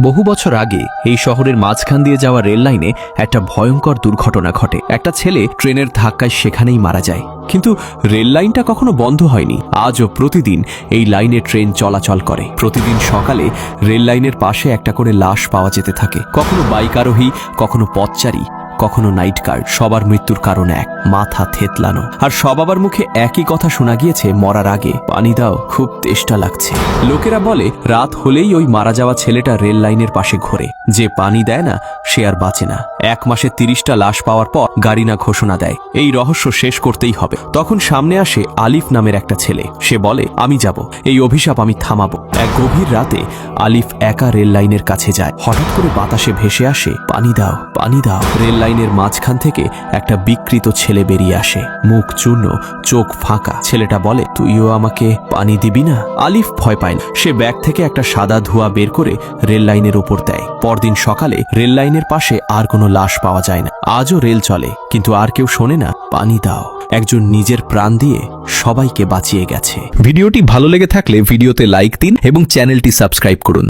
বহু বছর আগে এই শহরের মাঝখান দিয়ে যাওয়া রেল লাইনে একটা ভয়ঙ্কর দুর্ঘটনা ঘটে। একটা ছেলে ট্রেনের ধাক্কায় সেখানেই মারা যায়। কিন্তু রেল লাইনটা কখনো বন্ধ হয়নি। আজও প্রতিদিন এই লাইনে ট্রেন চলাচল করে। প্রতিদিন সকালে রেল লাইনের পাশে একটা করে লাশ পাওয়া যেতে থাকে। কখনো বাইক আরোহী, কখনো পথচারী, কখনো নাইট গার্ড। সবার মৃত্যুর কারণ এক, মাথা থেতলানো। আর সবার মুখে একই কথা শোনা গিয়েছে, মরার আগে পানি দাও, খুব তেষ্টা লাগছে। লোকেরা বলে রাত হলেই ওই মারা যাওয়া ছেলেটা রেল লাইনের পাশে ঘোরে। যে পানি দেয় না সে আর বাঁচে না। 1 মাসে 30টা লাশ পাওয়ার পর গাড়িনা ঘোষণা দেয় এই রহস্য শেষ করতেই হবে। তখন সামনে আসে আলিফ নামের একটা ছেলে। সে বলে আমি যাব, এই অভিশাপ আমি থামাবো। এক গভীর রাতে আলিফ একা রেল লাইনের কাছে যায়। হঠাৎ করে বাতাসে ভেসে আসে পানি দাও, পানি দাও। রেল লাইনের মাঝখান থেকে একটা বিকৃত ছেলে বেরিয়ে আসে, মুখ চূর্ণ, চোখ ফাঁকা। ছেলেটা বলে তুইও আমাকে পানি দিবি না? আলিফ ভয় পায় না। সে ব্যাগ থেকে একটা সাদা ধোঁয়া বের করে রেল লাইনের ওপর দেয়। পরদিন সকালে রেল লাইনের পাশে আর কোনো লাশ পাওয়া যায় না। আজও রেল চলে, কিন্তু আর কেউ শোনে না পানি দাও। একজন নিজের প্রাণ দিয়ে সবাইকে বাঁচিয়ে গেছে। ভিডিওটি ভালো লেগে থাকলে ভিডিওতে লাইক দিন এবং চ্যানেলটি সাবস্ক্রাইব করুন।